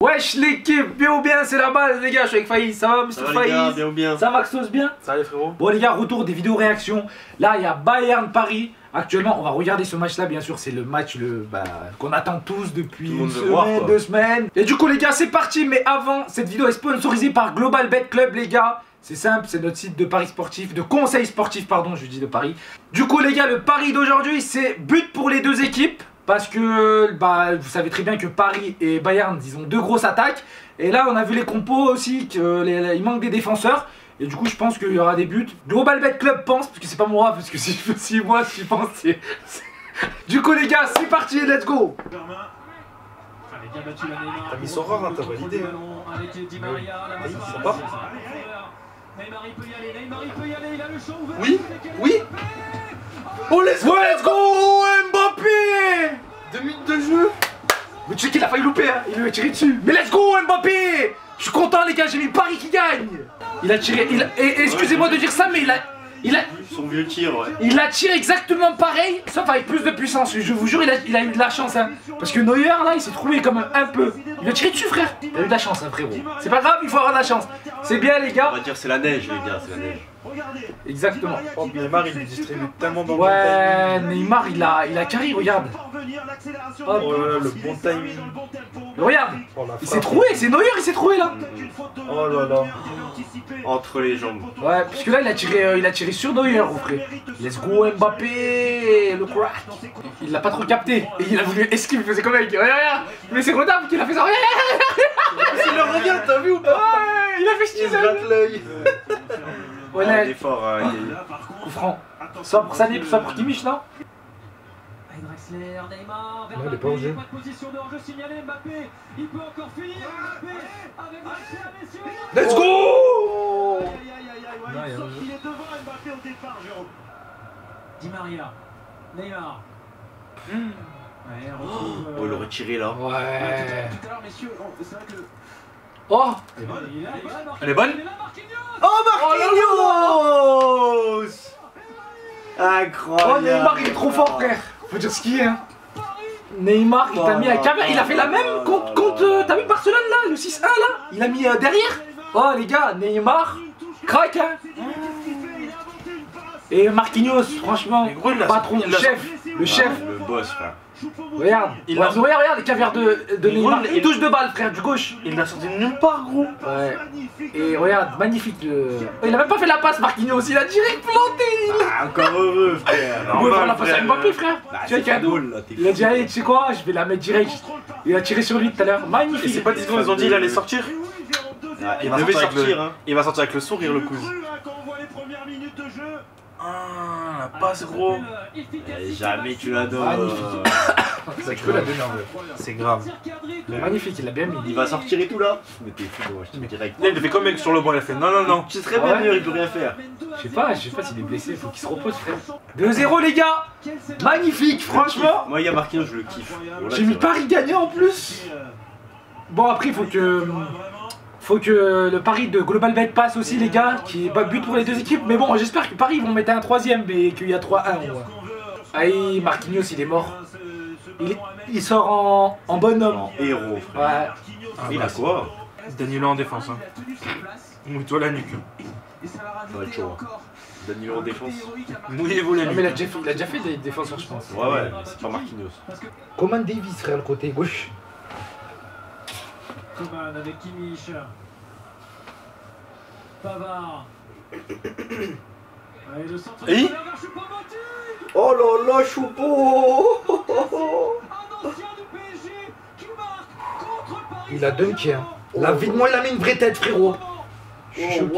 Wesh l'équipe, bien ou bien, c'est la base les gars, je suis avec Faïs, ça va Mr Faïs? Bien ou bien. Ça va Maxos, bien? Salut frérot. Bon les gars, retour des vidéos réactions. Là il y a Bayern Paris. Actuellement on va regarder ce match là, bien sûr c'est le match qu'on attend tous depuis une semaine, 2 semaines. Et du coup les gars c'est parti, mais avant, cette vidéo est sponsorisée par Global Bet Club les gars. C'est simple, c'est notre site de paris sportif, de conseils sportifs pardon, je dis de paris. Du coup les gars, le pari d'aujourd'hui c'est but pour les deux équipes. Parce que vous savez très bien que Paris et Bayern ils ont deux grosses attaques. Et là on a vu les compos aussi qu'il manque des défenseurs. Et du coup je pense qu'il y aura des buts. Global Bet Club pense, parce que c'est pas moi, parce que si moi tu penses c'est... Du coup les gars c'est parti, let's go. T'as mis son rare, hein, t'as validé. Oui, ça part. Oui, oui. Oh let's go, Mbappé. 2 minutes de jeu. Mais tu sais qu'il a failli louper hein, il lui a tiré dessus. Mais let's go Mbappé. Je suis content les gars, j'ai mis Paris qui gagne. Il a tiré, excusez-moi de dire ça mais il a son vieux tir, ouais. Il a tiré exactement pareil, sauf avec plus de puissance. Je vous jure, il a eu de la chance hein. Parce que Neuer là, il s'est trouvé comme un peu. Il a tiré dessus frère. Il a eu de la chance hein, frérot. C'est pas grave, il faut avoir de la chance. C'est bien les gars. On va dire c'est la neige les gars, c'est la neige. Exactement. Oh, Neymar il lui distribue tellement dans le timing. Neymar il a carré, regarde. Hop. Oh là là, le bon timing. Regarde, oh, il s'est trouvé, c'est Neuer, il s'est trouvé là. Oh là là. Entre les jambes. Ouais, puisque là il a tiré sur Neuer au frère. Let's go Mbappé, le crack. Il l'a pas trop capté. Et il a voulu esquive, il faisait comme avec. Regarde, mais c'est retard qu'il a fait ça. Il le revient, t'as vu ou pas? Ouais, il a fait ce qu'il gratte l'œil. Ouais, là, il est fort, coup franc. Soit pour Sané, soit pour Kimmich, non? Neymar, non, il est pas au jeu. Let's go! Il est devant Mbappé au départ, Jérôme. Di Maria, Neymar. Oh, le retirer là. Ouais. Tout à l'heure, messieurs, c'est vrai que. Oh! Elle est bonne? Oh Marquinhos! Incroyable! Oh Neymar il est trop fort frère! Faut dire ce qu'il est hein! Neymar il t'a mis à caméra, il a fait la même contre t'as vu Barcelone là, le 6-1 là? Il a mis derrière! Oh les gars, Neymar, crack hein! Et Marquinhos, franchement, patron, le chef! Le boss frère! Regarde, regarde les caviars de Neymar, il touche de balle frère, du gauche. Il l'a sorti de nulle part gros. Ouais. Et regarde, magnifique il a même pas fait la passe Marquinhos, il a direct planté. Encore heureux frère. On peut faire la passe à Mbappé frère. Tu vois cadeau. Il a dit allez tu sais quoi, je vais la mettre direct. Il a tiré sur lui tout à l'heure, magnifique. Et c'est pas dit ils ont dit il allait sortir. Il devait sortir hein. Il va sortir avec le sourire le cousin. Ah, la passe gros. Jamais tu la donnes. Ça tu peux la donner en vrai. C'est grave. Magnifique, il l'a bien mis. Il va sortir et tout là. Mais t'es fou, moi je te direct. Là il fait comme mec sur le banc, il a fait non non non. Tu serais bien meilleur, il peut rien faire. Je sais pas s'il est blessé, faut qu'il se repose frère. 2-0 les gars. Magnifique, franchement. Moi il y a Marquinhos, je le kiffe. J'ai mis Paris gagnant en plus. Bon après il faut que le pari de Global Bet passe aussi les gars, qui est pas but pour les deux équipes. Mais bon j'espère que Paris vont mettre un troisième et qu'il y a 3-1. Aïe, Marquinhos il est mort. Il sort en bonhomme. En héros frère. Ouais. Il a quoi? Danilo en défense hein. Mouille-toi la nuque. Ça va être chaud. Danilo en défense. Mouillez-vous la nuque. Mais il a déjà fait des défenseurs je pense. Ouais ouais, c'est pas Marquinhos. Coman Davis frère le côté gauche. Coman avec Kimmich. Pavard. Allez, le centre Et oh là là, Choupo. Il a dunké hein. Là videment il a mis une vraie tête frérot. Je suis choqué.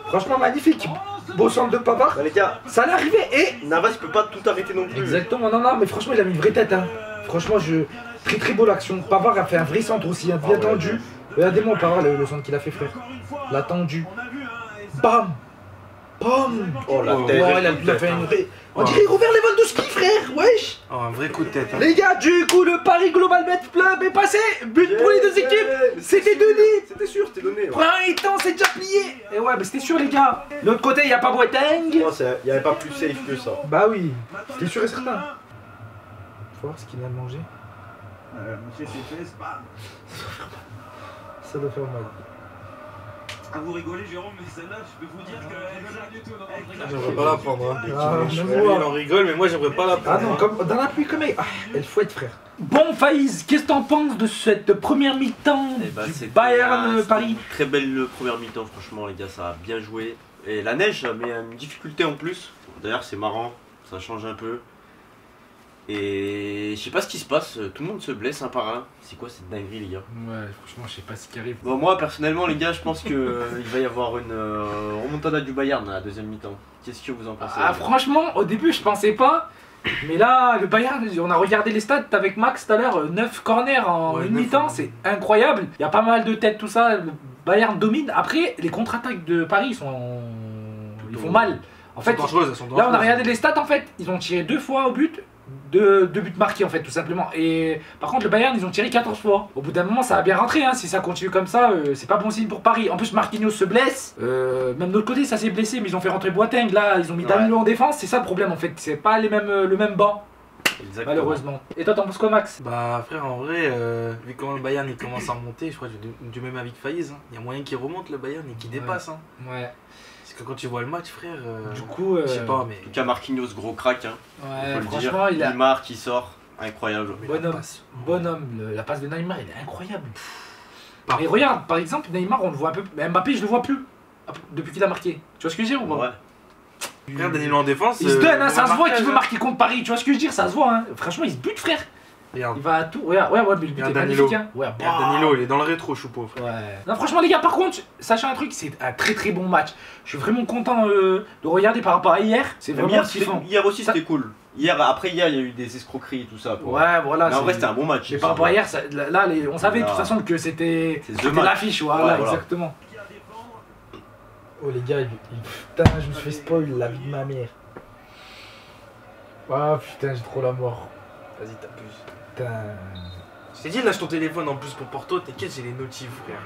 Franchement magnifique. Beau centre de Pavard. Bah, les gars, ça allait arriver et Navas il peut pas tout arrêter non plus. Exactement, non mais franchement il a mis une vraie tête hein. Franchement très beau l'action. Pavard a fait un vrai centre aussi, hein, bien tendu. Ouais. Regardez-moi Pavard le centre qu'il a fait frère. L'a tendu. Bam. Bam. Oh la tête. Il a fait une vraie. On dirait Robert Lewandowski frère, wesh. Oh un vrai coup de tête hein. Les gars, du coup le Paris Global Bet Club est passé. But pour les deux équipes. C'était donné. C'était sûr, c'était donné. Premier temps, c'est déjà plié. Et ouais, mais c'était sûr les gars. De l'autre côté, il n'y a pas Boateng. Il n'y avait pas plus safe que ça. Bah oui, c'était sûr et certain. Faut voir ce qu'il a mangé. Monsieur ses fesses, bam. ça doit faire mal. Ah, vous rigolez, Jérôme, mais celle-là, je peux vous dire que. J'aimerais pas la prendre. Hein. Il en rigole, mais moi j'aimerais pas la prendre. Ah non, comme dans la pluie, comme elle fouette, frère. Bon, Faïz, qu'est-ce que t'en penses de cette première mi-temps du Bayern Paris? Très belle première mi-temps, franchement, les gars, ça a bien joué. Et la neige, ça met une difficulté en plus. D'ailleurs, c'est marrant, ça change un peu. Et je sais pas ce qui se passe, tout le monde se blesse un par un. C'est quoi cette dinguerie, les gars? Ouais, franchement, je sais pas ce qui arrive. Bon, moi, personnellement, les gars, je pense qu'il va y avoir une remontada du Bayern à la deuxième mi-temps. Qu'est-ce que vous en pensez? Ah, franchement, au début, je pensais pas. Mais là, le Bayern, on a regardé les stats avec Max tout à l'heure, 9 corners en une mi-temps, c'est incroyable. Il y a pas mal de têtes, tout ça. Le Bayern domine. Après, les contre-attaques de Paris, ils font mal. En fait, là, on a regardé les stats, en fait, ils ont tiré 2 fois au but. Deux buts marqués en fait tout simplement. Et par contre le Bayern ils ont tiré 14 fois. Au bout d'un moment ça va bien rentrer hein. Si ça continue comme ça c'est pas bon signe pour Paris. En plus Marquinhos se blesse. Même de l'autre côté ça s'est blessé mais ils ont fait rentrer Boateng. Là ils ont mis Danilo en défense. C'est ça le problème en fait. C'est pas le même banc. Exactement. Malheureusement. Et toi t'en penses quoi Max? Bah frère en vrai vu comment le Bayern il commence à remonter, je crois que j'ai du même avis que Faïz. Hein. Il y a moyen qu'il remonte le Bayern et qu'il dépasse. Hein. Ouais. Parce que quand tu vois le match, frère, du coup, je sais pas, mais. En tout cas, Marquinhos, gros crack. Hein. Ouais, franchement, il a. Neymar qui sort, incroyable. Bonhomme, la passe de Neymar, il est incroyable. Mais regarde, par exemple, Neymar, on le voit un peu. Mbappé, je le vois plus depuis qu'il a marqué. Tu vois ce que je veux dire ou pas? Ouais. Regarde Danilo en défense. Il se donne, hein, ça se voit qu'il veut marquer contre Paris. Tu vois ce que je veux dire? Ça se voit, hein. Franchement, il se bute, frère. Regarde. Il va à tout. Ouais, mais le but est magnifique. Hein. Ouais, Danilo, il est dans le rétro, choupeau. Ouais. Non, franchement, les gars, par contre, sachez un truc, c'est un très très bon match. Je suis vraiment content de regarder par rapport à hier. C'est vraiment kiffant. Hier aussi, c'était cool. Après hier, il y a eu des escroqueries et tout ça. Quoi. Ouais, voilà. Mais en vrai, c'était un bon match. Mais par rapport à hier, là, on savait de toute façon que c'était l'affiche. Voilà, exactement. Oh, les gars, putain, je me suis fait spoil la vie de ma mère. Ah, putain, j'ai trop la mort. Vas-y, t'abuses. Putain. Je t'ai dit, lâche ton téléphone en plus pour Porto, t'inquiète, j'ai les notifs, frère.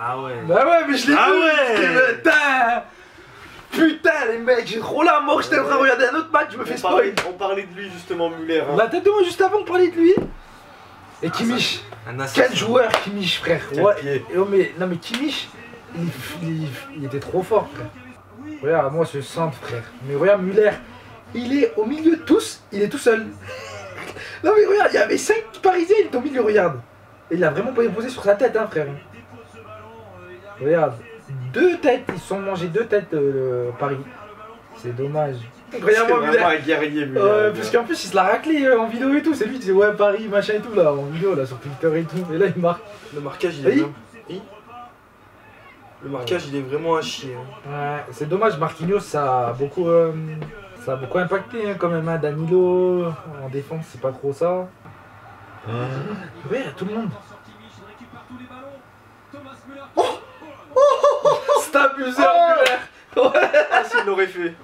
Ah ouais. Bah ouais, mais je l'ai vu. Putain. Putain, les mecs, j'ai trop la mort. J'étais en train de regarder un autre match, je me fais spoil. On parlait de lui justement, Muller. Hein. La tête de moi juste avant, on parlait de lui. Et Kimmich. Quel joueur, Kimmich, frère. Ouais. Non, mais Kimmich, il était trop fort, frère. Regarde, moi, ce centre, frère. Mais regarde, Muller, il est au milieu de tous, il est tout seul. Non mais regarde, il y avait 5 Parisiens, il est au milieu, regarde. Et il a vraiment pas posé sur sa tête, hein, frère. Regarde, 2 têtes, ils se sont mangés 2 têtes, Paris. C'est dommage. Regarde-moi, Muller. Un guerrier, Muller. Parce qu'en plus, il se l'a raclé en vidéo et tout. C'est lui qui disait ouais, Paris, machin et tout, là, en vidéo, là, sur Twitter et tout. Et là, il marque. Le marquage, il est bien. Le marquage, il est vraiment à chier. Hein. Ouais, c'est dommage, Marquinhos, ça a beaucoup impacté hein, quand même, hein. Danilo en défense, c'est pas trop ça. Ouais, tout le monde. Oh, c'est abuseur, Muller. Ouais. Ah, s'il l'aurait fait.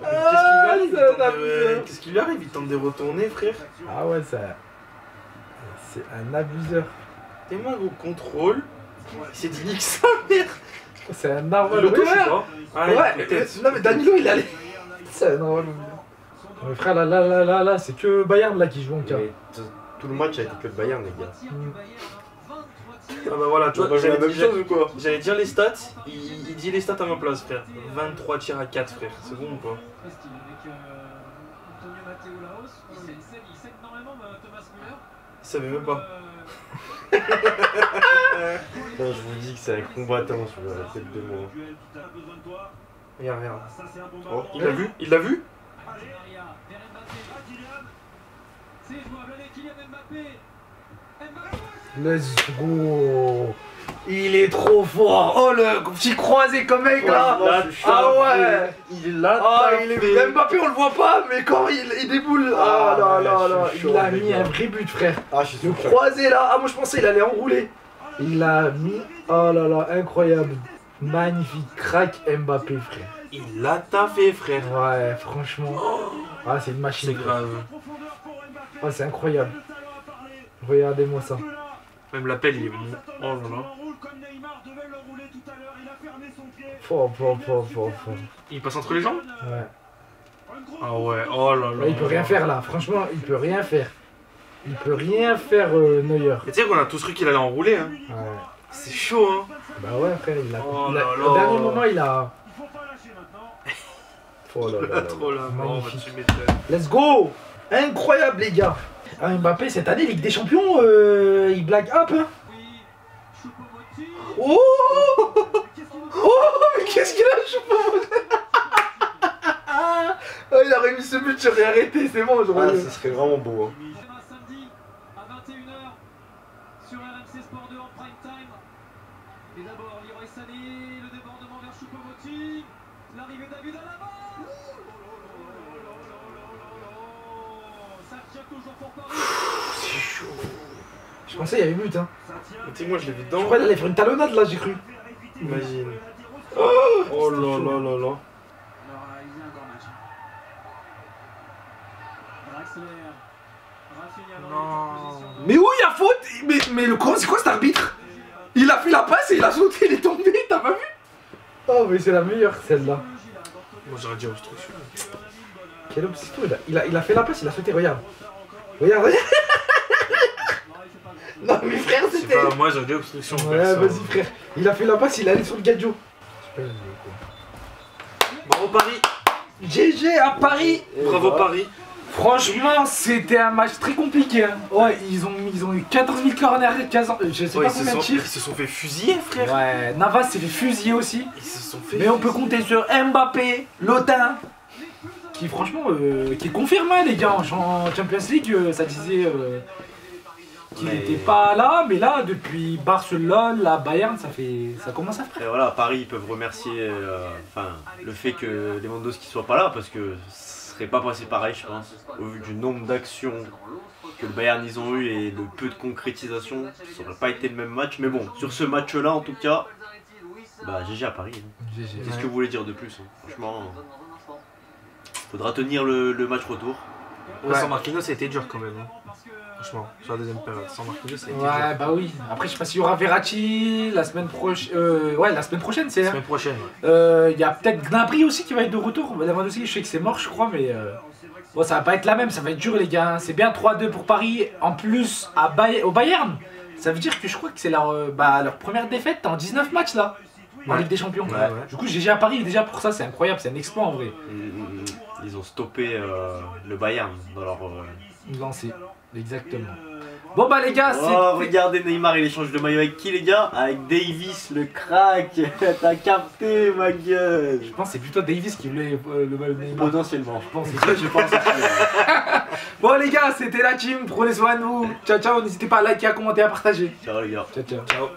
Qu'est-ce qui lui arrive? Il tente de retourner, frère. Ah ouais, c'est un abuseur. Tellement gros contrôle. Il s'est dit nique sa mère. C'est un narwhal. Ouais, non mais Danilo il allait. C'est un narwhal. Mais frère, là, c'est que Bayern là qui joue en cas. Tout le match a été que le Bayern, les gars. Ah bah voilà, tu vois, j'allais dire, j'allais dire les stats, il dit les stats à ma place, frère. 23 tirs à 4, frère, c'est bon ou pas? Il savait même pas. Non, je vous dis que c'est un combattant sur la tête de moi. Regarde. Oh, il l'a vu? Il l'a vu? Let's go. Il est trop fort. Oh le petit croisé comme mec là. Ah ouais. Il l'a fait. Mbappé on le voit pas mais quand il déboule. Ah là. Il a mis un vrai but frère. Le croisé là. Ah moi je pensais il allait enrouler. Il a mis. Oh là, incroyable. Magnifique. Crack Mbappé frère. Il l'a taffé frère. Ouais franchement. Ah c'est une machine. C'est grave. Ah c'est incroyable. Regardez-moi ça. Même l'appel il est bon. Oh là là. Fort. Il passe entre les jambes? Ouais. Ah ouais, oh là là. Il peut rien faire là, franchement, il peut rien faire. Il peut rien faire Neuer. Et tu sais qu'on a tous cru qu'il allait enrouler hein. Ouais. C'est chaud, hein. Bah ouais, frère, Oh au là là. dernier moment, il a. Il faut pas lâcher maintenant. Oh là Il a trop la mort, magnifique. tu m'étonnes. Let's go! Incroyable, les gars! Ah, Mbappé, cette année, Ligue des Champions, il blague up, hein? Oui, Choupo-Moting. Oh! Qu'est-ce qu'il nous Oh! Mais qu'est-ce qu'il a, Choupo-Moting? Oh, il aurait mis ce but, j'aurais arrêté, c'est bon, j'aurais. Ah, ce serait vraiment beau. Hein. Demain samedi à 21h sur RMC Sport 2 en prime time. Et d'abord Leroy Sané, le débordement vers Choupo-Moting, l'arrivée David Alaba. Ça tient toujours pour Paris. C'est chaud. Je pensais qu'il y avait but, hein. Ça tient. Tu sais, moi, je l'ai vu Je dedans. crois qu'il allait faire une talonnade, là, j'ai cru. Imagine. Oh! Oh là là là là. Alors, il y a encore match. Draxler. Rafinha dans Non. la position. Mais où il y a faute? Mais le con, c'est quoi cet arbitre? Il a fait la passe et il a sauté, il est tombé, t'as pas vu? Oh, mais c'est la meilleure, celle-là. Moi, j'aurais dit obstruction. Quel obstacle, il a fait la passe, il a sauté, regarde. Regarde, regarde. Non, mais frère, Je sais c'était. pas, moi, j'aurais dit obstruction. Ouais, perso. vas-y, frère. Il a fait la passe, il est allé sur le gadjo. Bravo, Paris. GG à Paris. Bravo, Paris. Franchement, c'était un match très compliqué. Hein. Ouais, ils ont eu 14 000 corners, 15 ans, je sais Ouais, pas combien de tirs. ils se sont fait fusiller, frère. Ouais, Navas s'est fait fusiller aussi. Ils se sont fait Mais on peut fusiller. compter sur Mbappé, Lotin, qui franchement, qui confirme hein, les gars en Champions League. Ça disait qu'il Mais- n'était pas là, mais là depuis Barcelone, la Bayern, ça commence à faire. Et voilà, Paris, ils peuvent remercier le fait que Lewandowski soit pas là parce que ce serait pas passé pareil, je pense. Au vu du nombre d'actions que le Bayern ils ont eu et le peu de concrétisation, ça aurait pas été le même match. Mais bon, sur ce match-là, en tout cas, bah GG à Paris. Hein. GG. Qu'est-ce que vous voulez dire de plus hein. Franchement, faudra tenir le match retour. Ouais, sans Marquinhos, ça a été dur quand même. Hein. Franchement, sur la deuxième période. Sans Marquinhos, ça a été dur. Ouais, bah oui. Après, je sais pas s'il y aura Verratti la semaine prochaine. Ouais, la semaine prochaine, c'est. La semaine prochaine. Ouais. Il y a peut-être Gnabry aussi qui va être de retour. Lewandowski, je sais que c'est mort, je crois, mais bon, ça va pas être la même. Ça va être dur, les gars. C'est bien 3-2 pour Paris. En plus, au Bayern. Ça veut dire que je crois que c'est leur première défaite en 19 matchs là, en Ouais. Ligue des Champions. Ouais. Du coup, GG à Paris, déjà pour ça, c'est incroyable. C'est un exploit en vrai. Ils ont stoppé le Bayern dans leur. Lancé. Exactement. Bon, bah, les gars, Oh, regardez Neymar, il échange de maillot avec qui, les gars? Avec Davis, le crack. T'as capté, ma gueule. Je pense que c'est plutôt Davis qui voulait le maillot de Neymar. Potentiellement. Je pense, je pense. Bon les gars, c'était la team, prenez soin de vous. Ciao ciao, n'hésitez pas à liker, à commenter, à partager. Ciao les gars. Ciao ciao. Ciao.